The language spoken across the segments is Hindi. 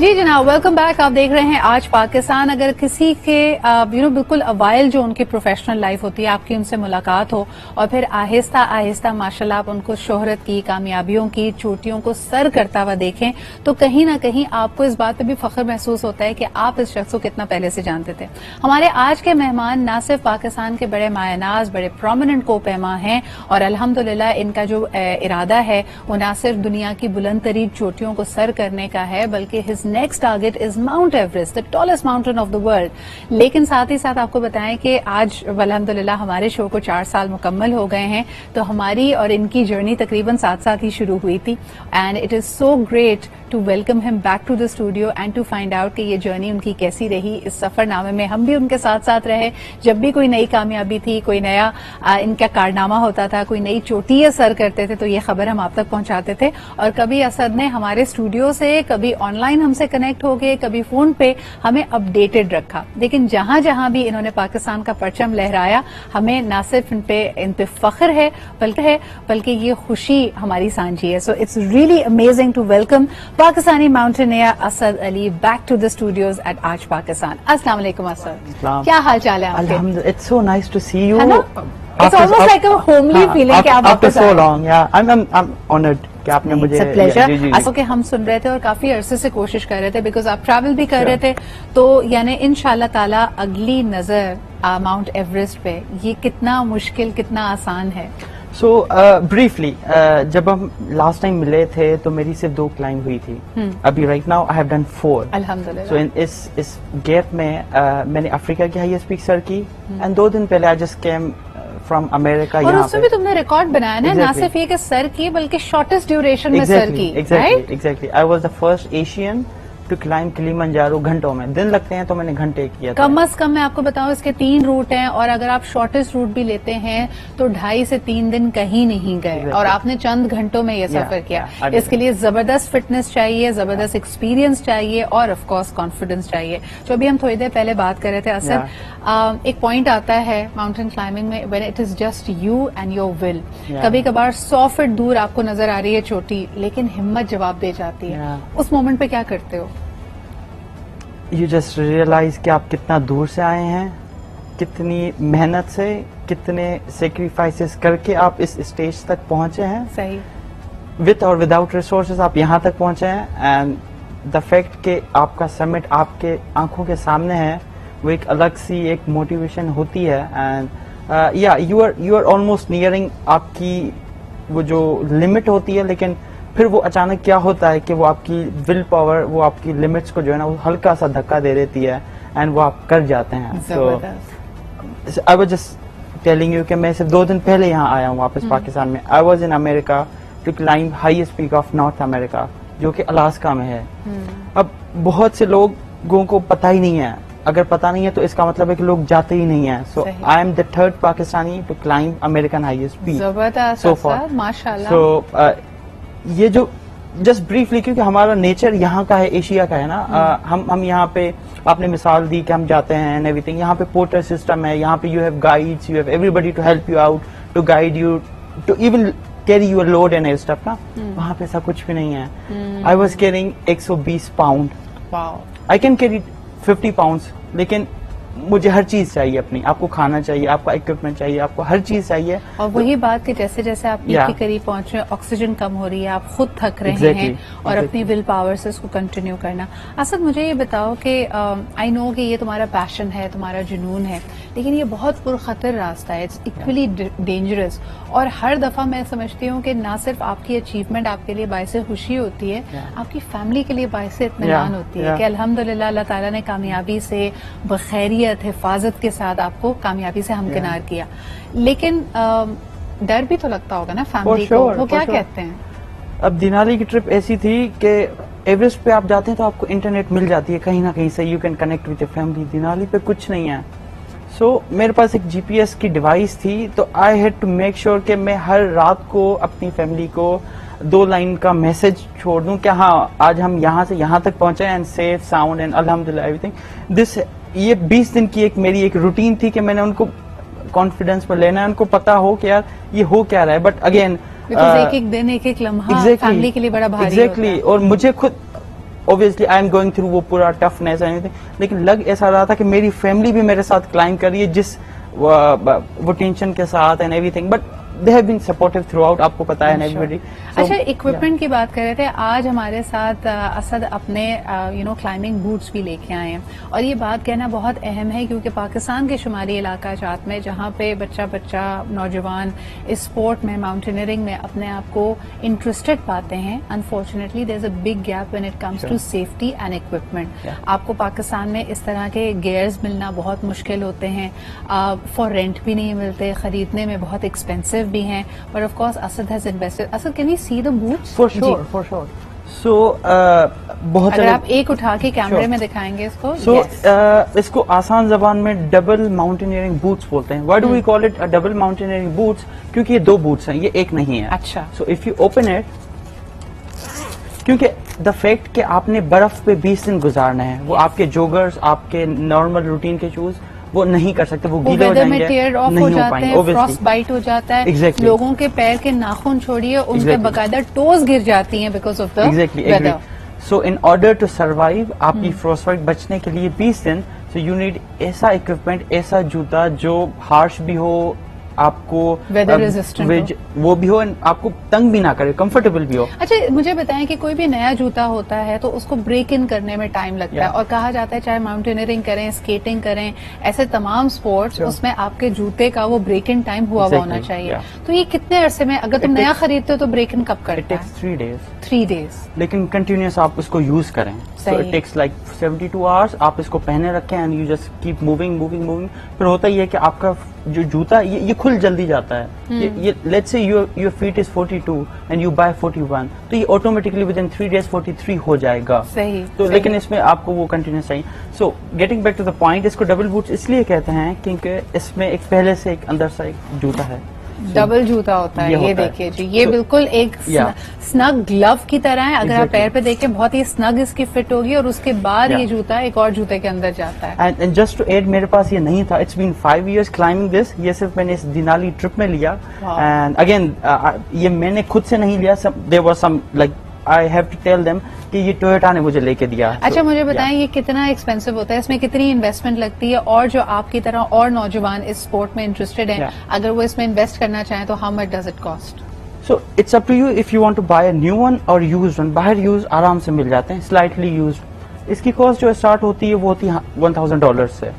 जी जनाब, वेलकम बैक। आप देख रहे हैं आज पाकिस्तान। अगर किसी के बिल्कुल अवाइल जो उनकी प्रोफेशनल लाइफ होती है, आपकी उनसे मुलाकात हो और फिर आहिस्ता आहिस्ता माशाल्लाह आप उनको शोहरत की, कामयाबियों की, चोटियों को सर करता हुआ देखें, तो कहीं ना कहीं आपको इस बात पे भी फख्र महसूस होता है कि आप इस शख्स को कितना पहले से जानते थे। हमारे आज के मेहमान ना सिर्फ पाकिस्तान के बड़े मायनाज, बड़े प्रोमिनेंट को-पैमा हैं और अल्हम्दुलिल्लाह इनका जो इरादा है वो ना सिर्फ दुनिया की बुलंद तरीन चोटियों को सर करने का है, बल्कि his next target is mount Everest, the tallest mountain of the world. लेकिन साथ ही साथ आपको बताएं कि आज अल्हम्दुलिल्लाह हमारे शो को 4 साल मुकम्मल हो गए हैं, तो हमारी और इनकी जर्नी तकरीबन साथ साथ ही शुरू हुई थी। And it is so great to welcome him back to the studio and to find out कि ये जर्नी उनकी कैसी रही। इस सफरनामे में हम भी उनके साथ साथ रहे। जब भी कोई नई कामयाबी थी, कोई नया इनका कारनामा होता था, कोई नई चोटी ये सर करते थे, तो ये खबर हम आप तक पहुंचाते थे। और कभी असद ने हमारे स्टूडियो से, कभी ऑनलाइन हमसे कनेक्ट हो गए, कभी फोन पे हमें अपडेटेड रखा। लेकिन जहां जहां भी इन्होंने पाकिस्तान का परचम लहराया, हमें न सिर्फ इन पे फख्र है बल्कि ये खुशी हमारी सांझी है। So it's really amazing to welcome Pakistani mountaineer Asad Ali back to the studios at Aaj Pakistan. अस्सलाम वालेकुम असद, क्या हाल चाल है आपके? It's so nice to see you. It's almost like a homely feeling कि आप after so long. Yeah, I'm honored कि आपने मुझे। It's a pleasure. ऐसा कि हम सुन रहे थे और काफी अरसे से कोशिश कर रहे थे, बिकॉज आप ट्रैवल भी कर रहे थे, तो यानी इंशाल्लाह ताला अगली नजर माउंट एवरेस्ट पे ये कितना मुश्किल, कितना आसान है? So briefly, जब हम लास्ट टाइम मिले थे तो मेरी सिर्फ 2 क्लाइंब हुई थी। अभी right now I have done 4 अल्हम्दुलिल्लाह। सो इस गैप में मैंने अफ्रीका की हाईएस्ट पीक सर की, एंड 2 दिन पहले I just came from America. और उसमें भी तुमने रिकॉर्ड बनाया ना, ना सिर्फ ये कि सर की बल्कि शॉर्टेस्ट ड्यूरेशन में सर की। Exactly I was the first Asian to climb Kilimanjaro घंटों में। दिन लगते हैं तो मैंने घंटे किया। कम अज कम मैं आपको बताऊं, इसके 3 रूट हैं और अगर आप शॉर्टेस्ट रूट भी लेते हैं तो 2.5 से 3 दिन कहीं नहीं गए और आपने चंद घंटों में ये सफर किया। इसके लिए जबरदस्त फिटनेस चाहिए, जबरदस्त एक्सपीरियंस चाहिए और ऑफ कोर्स कॉन्फिडेंस चाहिए। जो अभी हम थोड़ी देर पहले बात कर रहे थे असद, एक पॉइंट आता है माउंटेन क्लाइंबिंग में, when it is just you and your will. कभी कभार 100 फीट दूर आपको नजर आ रही है चोटी, लेकिन हिम्मत जवाब दे जाती है। उस मोमेंट पे क्या करते हो? यू जस्ट रियलाइज कि आप कितना दूर से आए हैं, कितनी मेहनत से, कितने सेक्रीफाइसेस करके आप इस स्टेज तक पहुंचे हैं। सही। विद और विदाउट रिसोर्सेज आप यहाँ तक पहुंचे हैं, एंड द फैक्ट कि आपका समिट आपके आंखों के सामने है, वो एक अलग सी एक मोटिवेशन होती है। एंड या यू आर ऑलमोस्ट नियरिंग आपकी वो जो लिमिट होती है, लेकिन फिर वो अचानक क्या होता है कि वो आपकी विल पावर, वो आपकी लिमिट्स को जो है ना वो हल्का सा धक्का दे देती है एंड वो आप कर जाते हैं। So I was just telling you कि मैं सिर्फ 2 दिन पहले यहाँ आया हूँ वापस पाकिस्तान में। I was in America to climb highest peak of North America, जो कि अलास्का में है। अब बहुत से लोगों को पता ही नहीं है, अगर पता नहीं है तो इसका मतलब है कि लोग जाते ही नहीं है। So I am the 3rd Pakistani to climb American highest peak so far, माशाल्लाह। सो ये जो जस्ट ब्रीफली, क्योंकि हमारा नेचर यहाँ का है, एशिया का है ना, हम यहाँ पे आपने मिसाल दी कि हम जाते हैं एंड एवरीथिंग। यहाँ पे पोर्टर सिस्टम है, यहाँ पे you have guides, you have everybody to help you out, to guide you, to even carry your load and stuff ना। वहाँ पे ऐसा कुछ भी नहीं है। I was carrying 120 pound, I can carry 50 pound, लेकिन मुझे हर चीज चाहिए अपनी। आपको खाना चाहिए, आपका इक्विपमेंट चाहिए, आपको हर चीज चाहिए। और वही बात कि जैसे जैसे आप पीक के करीब पहुंच रहे हैं, ऑक्सीजन कम हो रही है, आप खुद थक रहे हैं और अपनी विल पावर से उसको कंटिन्यू करना। असद मुझे ये बताओ कि आई नो कि ये तुम्हारा पैशन है, तुम्हारा जुनून है, लेकिन ये बहुत पुरखतर रास्ता है, इट्स इक्वली डेंजरस। और हर दफा मैं समझती हूँ कि ना सिर्फ आपकी अचीवमेंट आपके लिए बायसे खुशी होती है, आपकी फैमिली के लिए बायसे इत्मीनान होती है कि अल्हम्दुलिल्लाह अल्लाह ताला ने कामयाबी से, बखैरियत, हिफाजत के साथ आपको कामयाबी से हमकिनार किया। लेकिन डर भी तो लगता होगा ना फैमिली को, वो क्या कहते हैं? अब दिनाली की ट्रिप ऐसी थी कि एवरेस्ट पे आप जाते हैं तो आपको इंटरनेट मिल जाती है कहीं ना कहीं से, you can connect with your family. Denali पे कुछ नहीं है। सो मेरे पास एक जीपीएस की डिवाइस थी, तो I had to make sure कि मैं हर रात को अपनी फैमिली को 2 लाइन का मैसेज छोड़ दूं कि हाँ आज हम यहाँ से यहाँ तक पहुंचे एंड सेफ साउंड एंड अल्हम्दुलिल्लाह एवरीथिंग दिस। ये 20 दिन की मेरी एक रूटीन थी कि मैंने उनको कॉन्फिडेंस पर लेना है, उनको पता हो कि यार ये हो क्या रहा है। बट अगेन एक एक दिन, एक एक लम्हा फैमिली के लिए बड़ा भारी होता है। और मुझे खुद obviously I am going through वो पूरा टफनेस एनीथिंग, लेकिन लग ऐसा रहा था कि मेरी फैमिली भी मेरे साथ क्लाइंब कर रही है जिस वो टेंशन के साथ and everything, but they have been supportive throughout, आपको पता है एवरीबडी। अच्छा, इक्विपमेंट की बात कर रहे थे, आज हमारे साथ असद अपने क्लाइंबिंग बूट्स भी लेके आए हैं, और ये बात कहना बहुत अहम है क्योंकि पाकिस्तान के शुमारी इलाका जात में जहाँ पे बच्चा नौजवान इस स्पोर्ट में, माउंटेनियरिंग में अपने आप को इंटरेस्टेड पाते हैं, unfortunately there is a big gap when it comes to safety and equipment. आपको पाकिस्तान में इस तरह के गियर्स मिलना बहुत मुश्किल होते हैं, फॉर रेंट भी नहीं मिलते, खरीदने में बहुत एक्सपेंसिव भी हैं, but of course Asad has invested. Asad, can we see the boots? For sure. So बहुत अगर आप एक उठा के कैमरे में दिखाएंगे इसको। इसको आसान जबान में डबल माउंटेनियरिंग बूट्स बोलते हैं। Why do we call it double mountaineering boots? क्योंकि ये 2 बूट्स हैं, ये एक नहीं है। अच्छा। सो इफ यू ओपन इट, क्योंकि द फैक्ट कि आपने बर्फ पे 20 दिन गुजारना है, वो आपके जोगर्स, आपके नॉर्मल रूटीन के शूज वो नहीं कर सकते, वो गीले हो जाएंगे, नहीं हो पाएंगे, फ्रॉस्ट बाइट हो जाता है। Exactly. लोगों के पैर के नाखून छोड़िए, उनके बकायदा टोज गिर जाती हैं because of the weather. So in order to survive, आपकी फ्रॉस्ट बाइट बचने के लिए 20 दिन, सो यू नीड ऐसा इक्विपमेंट, ऐसा जूता जो हार्श भी हो, आपको वेदर रेजिस्टेंट वो भी हो, आपको तंग भी ना करे, कंफर्टेबल भी हो। अच्छा, मुझे बताएं कि कोई भी नया जूता होता है तो उसको ब्रेक इन करने में टाइम लगता है, और कहा जाता है चाहे माउंटेनियरिंग करें, स्केटिंग करें, ऐसे तमाम स्पोर्ट्स, उसमें आपके जूते का वो ब्रेक इन टाइम हुआ होना चाहिए। तो ये कितने अरसे में, अगर तुम नया खरीदते हो तो ब्रेक इन कब करते हैं? 3 days, लेकिन कंटिन्यूस आप उसको यूज करें। So it takes like 72 hours, आप इसको पहने रखें and you just keep moving. फिर होता ही है कि आपका जो जूता ये खुल जल्दी जाता है। ये let's say your feet is 42 and you buy 41, तो ये ऑटोमेटिकली विद इन 3 days 43 हो जाएगा। सही। तो लेकिन इसमें आपको वो कंटिन्यूस चाहिए। So getting back to the point, इसको डबल बूट्स इसलिए कहते हैं क्योंकि इसमें एक पहले से एक अंदर से एक जूता है, डबल जूता होता है। ये देखिए जी, ये बिल्कुल एक स्नग ग्लव की तरह है। अगर आप पैर पे देखें, बहुत ही स्नग इसकी फिट होगी, और उसके बाद ये जूता एक और जूते के अंदर जाता है। एंड जस्ट टू एड, मेरे पास ये नहीं था। It's been 5 years climbing this. ये सिर्फ मैंने इस दिनाली ट्रिप में लिया, एंड अगेन ये मैंने खुद से नहीं लिया। There was some like I have to tell them कि ये टोयोटा ने मुझे लेके दिया। अच्छा, मुझे बताएं ये कितना एक्सपेंसिव होता है, इसमें कितनी इन्वेस्टमेंट लगती है, और जो आपकी तरह और नौजवान इस स्पोर्ट में इंटरेस्टेड हैं, अगर वो इसमें इन्वेस्ट करना चाहें तो how much does it cost? So it's up to you if you want to buy a new one और यूज्ड वन। बाहर यूज आराम से मिल जाते हैं, स्लाइटली यूज्ड। इसकी कॉस्ट जो स्टार्ट होती है वो होती है $1,000 से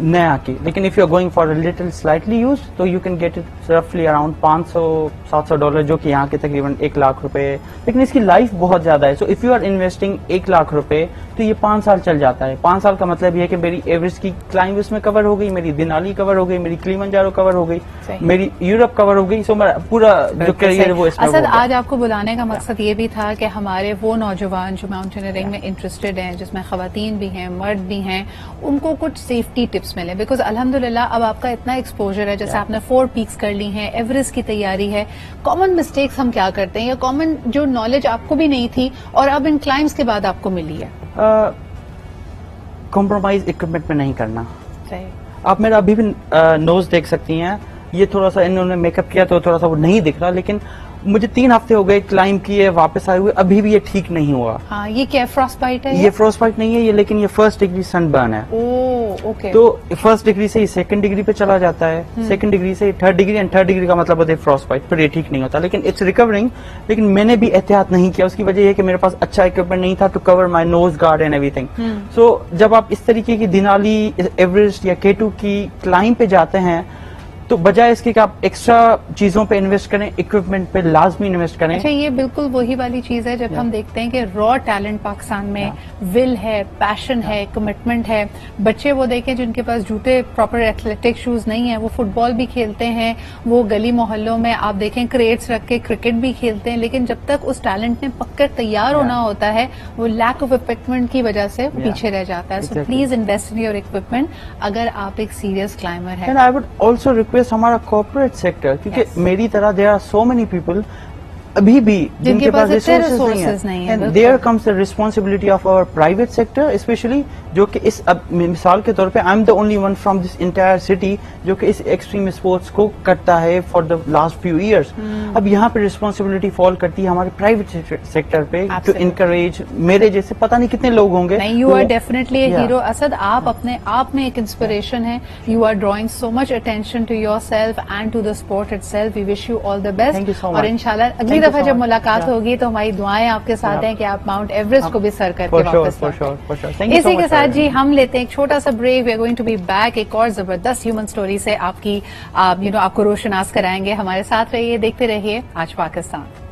नया की, लेकिन if you are going for a little slightly use तो यू कैन गेट इट रफली अराउंड $500-700, जो कि यहाँ के तकरीबन 1 लाख रुपए। लेकिन इसकी लाइफ बहुत ज्यादा है। So if you are investing 1 lakh रुपए तो ये 5 साल चल जाता है। 5 साल का मतलब ये है कि मेरी एवरेज की क्लाइंब इसमें कवर हो गई, मेरी दिनाली कवर हो गई, मेरी किलिमंजारो कवर हो गई, मेरी यूरोप कवर हो गई। सो मेरा पूरा जो करियर है वो इसमें। असद, आज आपको बुलाने का मकसद ये भी था कि हमारे वो नौजवान जो माउंटेनियरिंग में इंटरेस्टेड हैं, जिसमें खवातीन भी हैं, मर्द भी हैं, उनको कुछ सेफ्टी टिप्स मिले। बिकॉज अल्हम्दुलिल्लाह अब आपका इतना एक्सपोजर है, जैसे आपने 4 पीक्स कर ली हैं, एवरेस्ट की तैयारी है, कॉमन मिस्टेक्स हम क्या करते हैं, या कॉमन जो नॉलेज आपको भी नहीं थी और अब इन क्लाइम्स के बाद आपको मिली है? कॉम्प्रोमाइज इक्विपमेंट में नहीं करना। सही। आप मेरा अभी भी नोज देख सकती हैं, ये थोड़ा सा इन्होंने मेकअप किया तो थोड़ा सा वो नहीं दिख रहा, लेकिन मुझे 3 हफ्ते हो गए क्लाइंब किए, वापस आए हुए, अभी भी ये ठीक नहीं हुआ। हाँ, ये क्या फ्रॉस्ट बाइट है? ये फ्रॉस्ट बाइट नहीं है ये, लेकिन ये 1st डिग्री सनबर्न है। ओके। तो 1st डिग्री से ये 2nd डिग्री पे चला जाता है, 2nd डिग्री से 3rd degree, and 3rd degree का मतलब होता है फ्रॉस्ट बाइट। फिर ये ठीक नहीं होता, लेकिन इट्स रिकवरिंग। लेकिन मैंने भी एहतियात नहीं किया, उसकी वजह यह कि मेरे पास अच्छा इक्विपमेंट नहीं था to cover my nose guard and everything. So जब आप इस तरीके की दिनाली, एवरेस्ट या K2 की क्लाइंब पे जाते हैं तो बजाय इसके कि आप एक्स्ट्रा चीजों पे इन्वेस्ट करें, इक्विपमेंट पे लाजमी इन्वेस्ट करें। अच्छा, ये बिल्कुल वही वाली चीज है जब हम देखते हैं कि रॉ टैलेंट पाकिस्तान में विल है, पैशन है, कमिटमेंट है। बच्चे वो देखें जिनके पास जूते, प्रॉपर एथलेटिक शूज नहीं है, वो फुटबॉल भी खेलते हैं, वो गली मोहल्लों में आप देखें क्रेट्स रख के क्रिकेट भी खेलते हैं, लेकिन जब तक उस टैलेंट ने पककर तैयार होना होता है, वो लैक ऑफ इक्विपमेंट की वजह से पीछे रह जाता है। So please invest in your equipment अगर आप एक सीरियस क्लाइंबर है। हमारा कॉर्पोरेट सेक्टर, क्योंकि मेरी तरह there are so many people अभी भी जिनके पास रिसोर्सेज नहीं है, there comes the responsibility of our private sector specially, जो कि इस अब मिसाल के तौर पे I am the only one from this entire city जो कि इस एक्सट्रीम स्पोर्ट्स को करता है for the last few years. अब यहाँ पे रिस्पॉन्सिबिलिटी फॉल करती है हमारे प्राइवेट सेक्टर पे टू इनकरेज, मेरे जैसे पता नहीं कितने लोग होंगे। You are definitely a hero Asad, आप अपने आप में एक इंस्पिरेशन है। You are drawing so much attention to yourself and to the sport itself. We wish you all the best और इंशाल्लाह अगली दफा जब मुलाकात होगी तो हमारी दुआएं आपके साथ हैं कि आप माउंट एवरेस्ट को भी सर करके वापस लौटें। इसी के साथ जी हम लेते हैं एक छोटा सा break. We are going to be back एक और जबरदस्त ह्यूमन स्टोरी से आपकी आपको रोशनास कराएंगे। हमारे साथ रहिए, देखते रहिए आज पाकिस्तान।